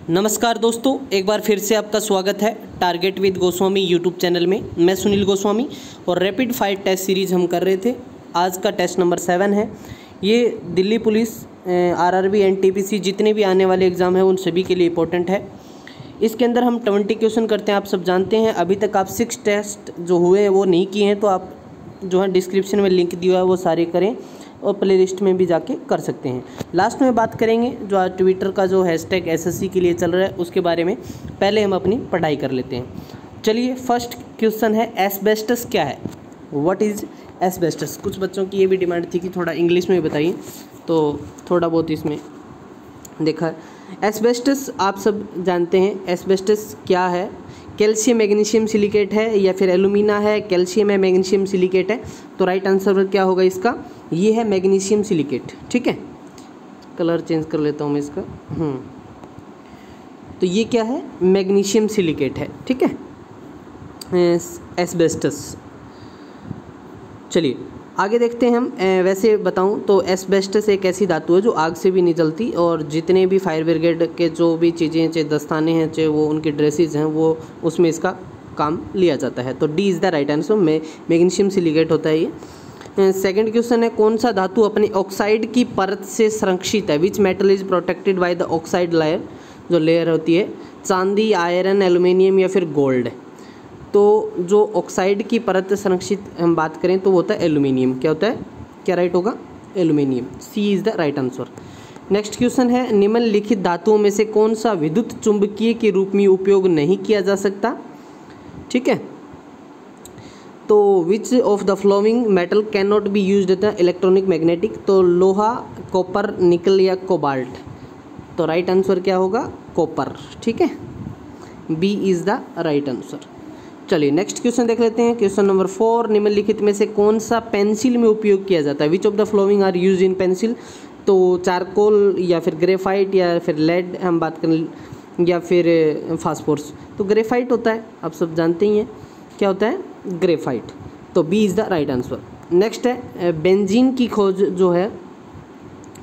नमस्कार दोस्तों, एक बार फिर से आपका स्वागत है target with Goswami YouTube channel में। मैं सुनील गोस्वामी और रैपिड फायर टेस्ट सीरीज़ हम कर रहे थे। आज का टेस्ट नंबर 7 है। ये दिल्ली पुलिस, आरआरबी, एनटीपीसी जितने भी आने वाले एग्ज़ाम हैं उन सभी के लिए इंपॉर्टेंट है। इसके अंदर हम 20 क्वेश्चन करते हैं, आप सब जानते हैं। अभी तक आप 6 टेस्ट जो हुए हैं वो नहीं किए हैं तो आप जो है डिस्क्रिप्शन में लिंक दिया है वो सारे करें और प्ले लिस्ट में भी जाके कर सकते हैं। लास्ट में बात करेंगे जो आज ट्विटर का जो हैशटैग एसएससी के लिए चल रहा है उसके बारे में। पहले हम अपनी पढ़ाई कर लेते हैं। चलिए, फर्स्ट क्वेश्चन है एस्बेस्टस क्या है। What is asbestos. कुछ बच्चों की ये भी डिमांड थी कि थोड़ा इंग्लिश में बताइए, तो थोड़ा बहुत इसमें देखा। एस्बेस्टस आप सब जानते हैं। एस्बेस्टस क्या है? कैल्शियम मैग्नीशियम सिलिकेट है या फिर एलुमिना है, कैल्शियम है, मैग्नीशियम सिलिकेट है। तो राइट आंसर क्या होगा इसका? ये है मैग्नीशियम सिलिकेट। ठीक है, कलर चेंज कर लेता हूँ मैं इसका। तो ये क्या है? मैग्नीशियम सिलिकेट है। ठीक है, एस्बेस्टस। चलिए आगे देखते हैं हम। वैसे बताऊं तो एस्बेस्टस एक ऐसी धातु है जो आग से भी नहीं जलती और जितने भी फायर ब्रिगेड के जो भी चीज़ें, चाहे दस्ताने हैं, चाहे वो उनके ड्रेसेस हैं, वो उसमें इसका काम लिया जाता है। तो D is the right answer. Magnesium silicate होता है ये। सेकंड क्वेश्चन है, कौन सा धातु अपनी ऑक्साइड की परत से संरक्षित है? Which metal is protected by the oxide layer, जो लेयर होती है? चांदी, आयरन, एल्यूमिनियम या फिर गोल्ड। तो जो ऑक्साइड की परत संरक्षित हम बात करें तो वो होता है एल्यूमिनियम। क्या होता है? क्या राइट होगा? Aluminium. C is the right answer. Next question है, निम्नलिखित धातुओं में से कौन सा विद्युत चुंबकीय के रूप में उपयोग नहीं किया जा सकता? ठीक है, तो विच of the flowing metal can not be used at the electronic magnetic. तो लोहा, कॉपर, निकल या कोबाल्ट। तो राइट आंसर क्या होगा? कॉपर। ठीक है, B is the right answer. चलिए नेक्स्ट क्वेश्चन देख लेते हैं। क्वेश्चन नंबर 4, निम्नलिखित में से कौन सा पेंसिल में उपयोग किया जाता है? Which of the following are use in pencil. तो चारकोल या फिर ग्रेफाइट या फिर लेड हम बात करें या फिर फास्फोरस। तो ग्रेफाइट होता है, आप सब जानते ही हैं क्या होता है? ग्रेफाइट। तो B is the right answer. Next है, बेंजीन की खोज जो है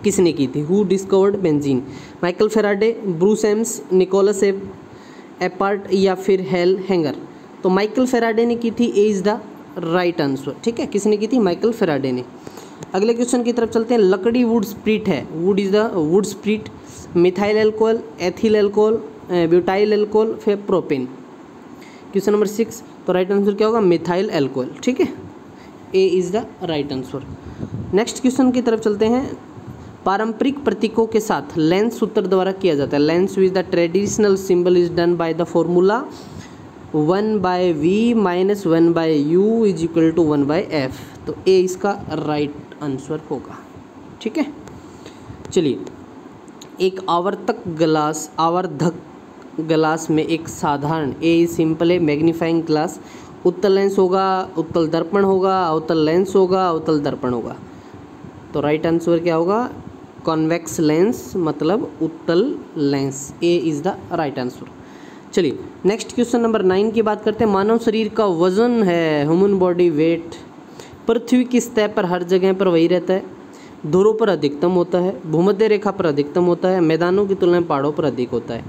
किसने की थी? Who discovered benzene. Michael Faraday, Bruce Ames, Nicolas Appert या फिर हेल हैंगर। तो माइकल फेराडे ने की थी। A is the right answer. ठीक है, किसने की थी? माइकल फेराडे ने। अगले क्वेश्चन की तरफ चलते हैं। लकड़ी वुड स्प्रिट है। Would is the wood spirit, methyl alcohol, ethyl alcohol, butyl alcohol, फिर प्रोपेन। क्वेश्चन नंबर 6, तो राइट आंसर क्या होगा? Methyl alcohol. ठीक है, ए is the right answer. Next question की तरफ चलते हैं। पारंपरिक प्रतीकों के साथ लेंस सूत्र द्वारा किया जाता है। Lens with the traditional symbol is done by the formula 1/v - 1/u = 1/f। तो ए इसका राइट आंसर होगा। ठीक है, चलिए, एक आवर्धक ग्लास में एक साधारण ए सिंपल है मैग्नीफाइंग ग्लास, उत्तल लेंस होगा, उत्तल दर्पण होगा, अवतल लेंस होगा, अवतल दर्पण होगा। तो राइट आंसर क्या होगा? कॉन्वेक्स लेंस मतलब उत्तल lens. A is the right answer. चलिए नेक्स्ट क्वेश्चन नंबर 9 की बात करते हैं। मानव शरीर का वजन है, ह्यूमन बॉडी वेट, पृथ्वी की सतह पर हर जगह पर वही रहता है। ध्रुवों पर अधिकतम होता है, भूमध्य रेखा पर अधिकतम होता है, मैदानों की तुलना में पहाड़ों पर अधिक होता है।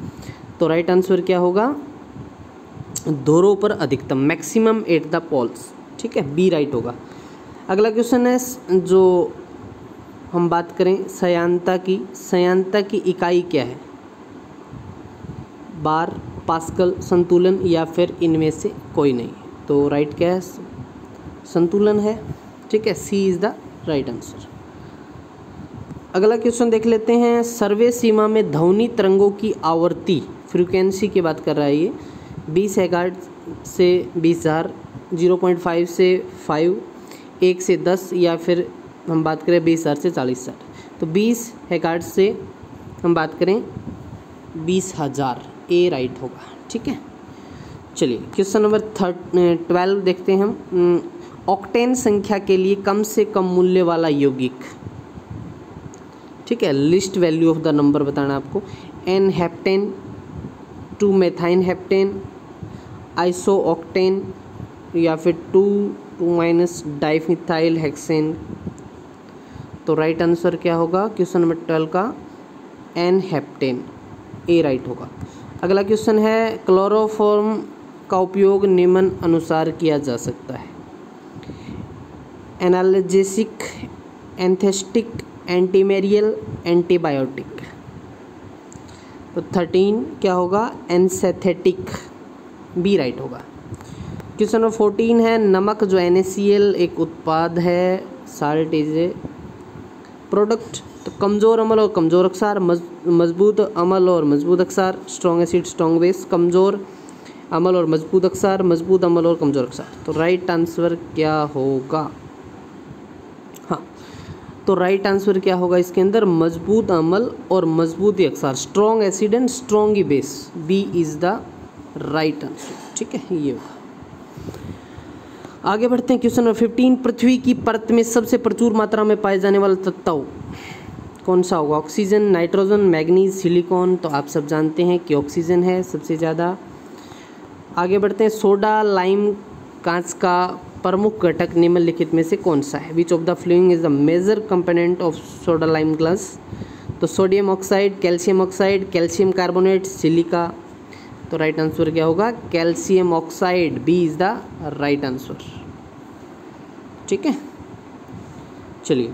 तो राइट आंसर क्या होगा? ध्रुवों पर अधिकतम, मैक्सिमम एट द पोल्स। ठीक है, बी राइट होगा। अगला क्वेश्चन है, जो हम बात करें श्यानता की। श्यानता की इकाई क्या है? बार, पास्कल, संतुलन या फिर इनमें से कोई नहीं। तो राइट क्या है? संतुलन है। ठीक है, सी इज़ द राइट आंसर। अगला क्वेश्चन देख लेते हैं। सर्वे सीमा में ध्वनि तरंगों की आवृत्ति, फ्रीक्वेंसी की बात कर रहा है ये, 20 हर्ट्ज से 20,000, 0.5 से 5, 1 से 10 या फिर हम बात करें 20,000 से 40,000। तो 20 हर्ट्ज से हम बात करें 20,000। ए राइट होगा। ठीक है, चलिए क्वेश्चन नंबर 12 देखते हैं हम। ऑक्टेन संख्या के लिए कम से कम मूल्य वाला यौगिक। ठीक है, list value of the number बताना आपको। N heptane, 2 methyl heptane, iso octane या फिर 2 डाइमिथाइल हेक्सेन। तो राइट आंसर क्या होगा क्वेश्चन नंबर 12 का? N heptane. ए राइट होगा। अगला क्वेश्चन है क्लोरोफॉर्म का उपयोग निम्न अनुसार किया जा सकता है। Analgesic, anaesthetic, antimalarial, antibiotic. तो 13 क्या होगा? एनस्थेटिक, बी राइट होगा। क्वेश्चन नंबर 14 है नमक जो NaCl एक उत्पाद है, साल्ट इज ए प्रोडक्ट। तो कमज़ोर अम्ल और कमज़ोर अक्षार, मजबूत अम्ल और मजबूत अक्षार, स्ट्रॉन्ग एसिड स्ट्रॉन्ग बेस, कमज़ोर अम्ल और मजबूत अक्षार, मजबूत अम्ल और कमज़ोर अक्षार। तो राइट आंसर क्या होगा? हाँ, तो राइट आंसर क्या होगा इसके अंदर? मजबूत अम्ल और मजबूत अक्षार, strong acid and strong base, B is the right answer. ठीक है, ये होगा। आगे बढ़ते हैं क्वेश्चन नंबर 15। पृथ्वी की परत में सबसे प्रचुर मात्रा में पाए जाने वाला तत्व कौन सा होगा? Oxygen, nitrogen, manganese, silicon. तो आप सब जानते हैं कि ऑक्सीजन है सबसे ज़्यादा। आगे बढ़ते हैं सोडा लाइम कांच का प्रमुख घटक निम्नलिखित में से कौन सा है? Which of the following is the major component of soda lime glass? तो sodium oxide, calcium oxide, calcium carbonate, silica. तो राइट आंसर क्या होगा? Calcium oxide, B is the right answer. ठीक है, चलिए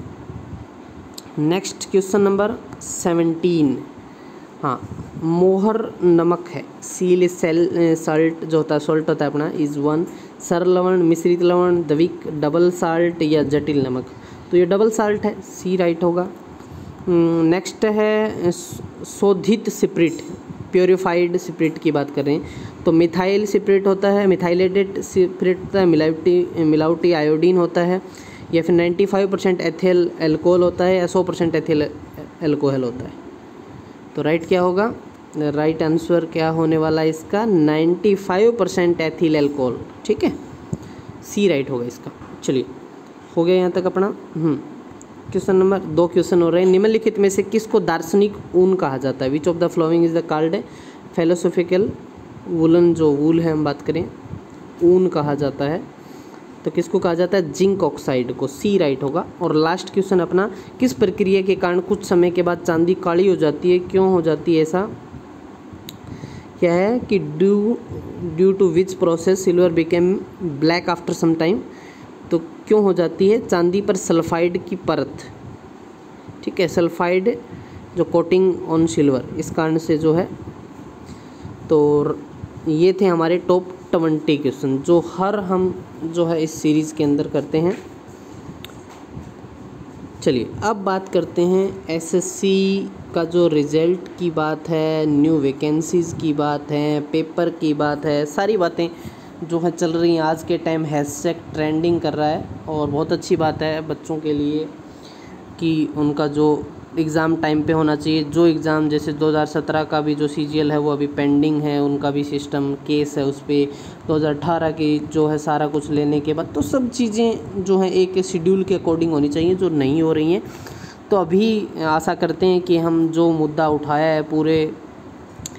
नेक्स्ट क्वेश्चन नंबर 17। हाँ, मोहर नमक है, सील साल्ट जो होता है, सॉल्ट होता है अपना, इज 1। सरल लवण, मिश्रित लवण, द्विक, डबल साल्ट या जटिल नमक? तो ये डबल साल्ट है, सी राइट होगा। नेक्स्ट है शोधित स्पिरिट, प्योरीफाइड स्पिरिट की बात कर रहे हैं। तो मिथाइल स्पिरिट होता है, मिथाइलेटेड स्पिरिट होता है, मिलावटी आयोडीन होता है, या फिर 95% एथिल एल्कोहल होता है, या 100% एथिल एल्कोहल होता है। तो राइट क्या होगा? राइट आंसर क्या होने वाला है इसका? 95% एथिल एल्कोहल। ठीक है, सी राइट होगा इसका। चलिए, हो गया यहाँ तक अपना। क्वेश्चन नंबर 2 क्वेश्चन हो रहे हैं। निम्नलिखित में से किसको दार्शनिक ऊन कहा जाता है? Which of the following is the called philosophical woollen, जो वूल है हम बात करें, ऊन कहा जाता है। तो किसको कहा जाता है? जिंक ऑक्साइड को, सी राइट होगा। और लास्ट क्वेश्चन अपना, किस प्रक्रिया के कारण कुछ समय के बाद चांदी काली हो जाती है? क्यों हो जाती है ऐसा? क्या है कि due to which process silver became black after some time? तो क्यों हो जाती है? चांदी पर सल्फाइड की परत, ठीक है, सल्फाइड जो कोटिंग ऑन सिल्वर, इस कारण से जो है। तो ये थे हमारे टॉप 20 क्वेश्चन जो हम जो है इस सीरीज़ के अंदर करते हैं। चलिए अब बात करते हैं एसएससी का जो रिज़ल्ट की बात है, न्यू वैकेंसीज़ की बात है, पेपर की बात है, सारी बातें जो है चल रही हैं। आज के टाइम हैशटैग ट्रेंडिंग कर रहा है और बहुत अच्छी बात है बच्चों के लिए कि उनका जो एग्ज़ाम टाइम पे होना चाहिए। जो एग्ज़ाम जैसे 2017 का भी जो CGL है वो अभी पेंडिंग है, उनका भी सिस्टम केस है उस पर। 2018 की जो है सारा कुछ लेने के बाद तो सब चीज़ें जो है एक शेड्यूल के अकॉर्डिंग होनी चाहिए, जो नहीं हो रही हैं। तो अभी आशा करते हैं कि हम जो मुद्दा उठाया है पूरे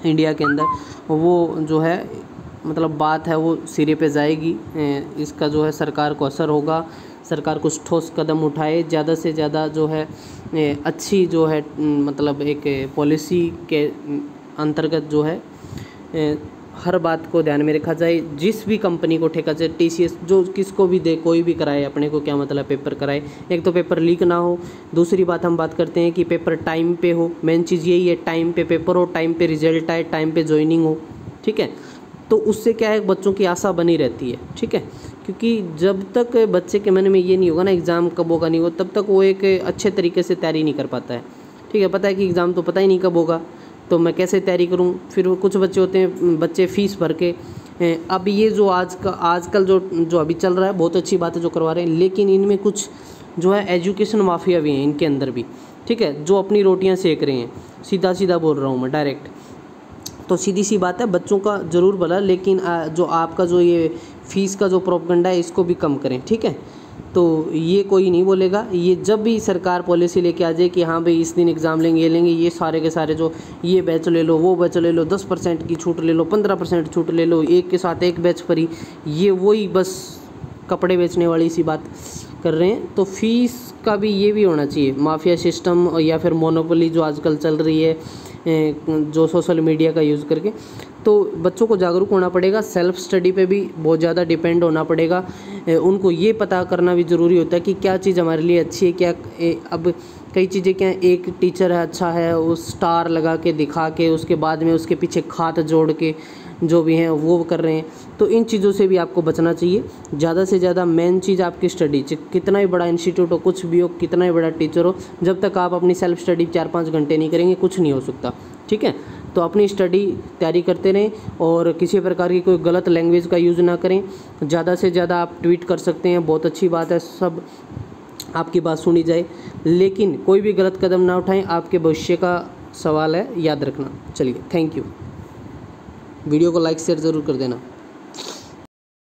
इंडिया के अंदर वो जो है मतलब बात है वो सिरे पे जाएगी। इसका जो है सरकार को असर होगा, सरकार कुछ ठोस कदम उठाए, ज़्यादा से ज़्यादा जो है अच्छी जो है मतलब एक पॉलिसी के अंतर्गत जो है हर बात को ध्यान में रखा जाए। जिस भी कंपनी को ठेका जाए, TCS जो किसको भी दे, कोई भी कराए, अपने को क्या मतलब पेपर कराए। एक तो पेपर लीक ना हो, दूसरी बात हम बात करते हैं कि पेपर टाइम पे हो। मेन चीज़ यही है, टाइम पे पेपर हो, टाइम पे रिजल्ट आए, टाइम पे ज्वाइनिंग हो, ठीक है। तो उससे क्या है, बच्चों की आशा बनी रहती है, ठीक है। क्योंकि जब तक बच्चे के मन में ये नहीं होगा ना एग्ज़ाम कब होगा नहीं होगा, तब तक वो एक अच्छे तरीके से तैयारी नहीं कर पाता है, ठीक है। पता है कि एग्ज़ाम तो पता ही नहीं कब होगा, तो मैं कैसे तैयारी करूं। फिर वो कुछ बच्चे होते हैं, बच्चे फ़ीस भर के अब ये जो आजकल जो अभी चल रहा है, बहुत अच्छी बात है जो करवा रहे हैं, लेकिन इनमें कुछ जो है एजुकेशन माफिया भी हैं इनके अंदर भी, ठीक है, जो अपनी रोटियां सेक रहे हैं। सीधा सीधा बोल रहा हूँ मैं डायरेक्ट। तो सीधी सी बात है, बच्चों का ज़रूर भला, लेकिन जो आपका जो ये फ़ीस का जो प्रोपगंडा है इसको भी कम करें, ठीक है। तो ये कोई नहीं बोलेगा, ये जब भी सरकार पॉलिसी लेके आ जाए कि हाँ भाई इस दिन एग्ज़ाम लेंगे, ये लेंगे, ये सारे के सारे जो ये बैच ले लो, वो बैच ले लो, 10% की छूट ले लो, 15% छूट ले लो, एक के साथ एक बैच फ्री, ये वही बस कपड़े बेचने वाली सी बात कर रहे हैं। तो फीस का भी ये भी होना चाहिए, माफिया सिस्टम या फिर मोनोपोली जो आजकल चल रही है जो सोशल मीडिया का यूज़ करके। तो बच्चों को जागरूक होना पड़ेगा, सेल्फ स्टडी पे भी बहुत ज़्यादा डिपेंड होना पड़ेगा। उनको ये पता करना भी ज़रूरी होता है कि क्या चीज़ हमारे लिए अच्छी है, क्या अब कई चीज़ें क्या, एक टीचर है अच्छा है, वो स्टार लगा के दिखा के उसके बाद में उसके पीछे खात जोड़ के जो भी हैं वो कर रहे हैं। तो इन चीज़ों से भी आपको बचना चाहिए। ज़्यादा से ज़्यादा मेन चीज़ आपकी स्टडी, कितना ही बड़ा इंस्टीट्यूट हो, कुछ भी हो, कितना ही बड़ा टीचर हो, जब तक आप अपनी सेल्फ स्टडी 4-5 घंटे नहीं करेंगे कुछ नहीं हो सकता। ठीक है, तो अपनी स्टडी तैयारी करते रहें और किसी प्रकार की कोई गलत लैंग्वेज का यूज़ ना करें। ज़्यादा से ज़्यादा आप ट्वीट कर सकते हैं, बहुत अच्छी बात है, सब आपकी बात सुनी जाए, लेकिन कोई भी गलत कदम ना उठाएं, आपके भविष्य का सवाल है, याद रखना। चलिए, थैंक यू। वीडियो को लाइक शेयर ज़रूर कर देना।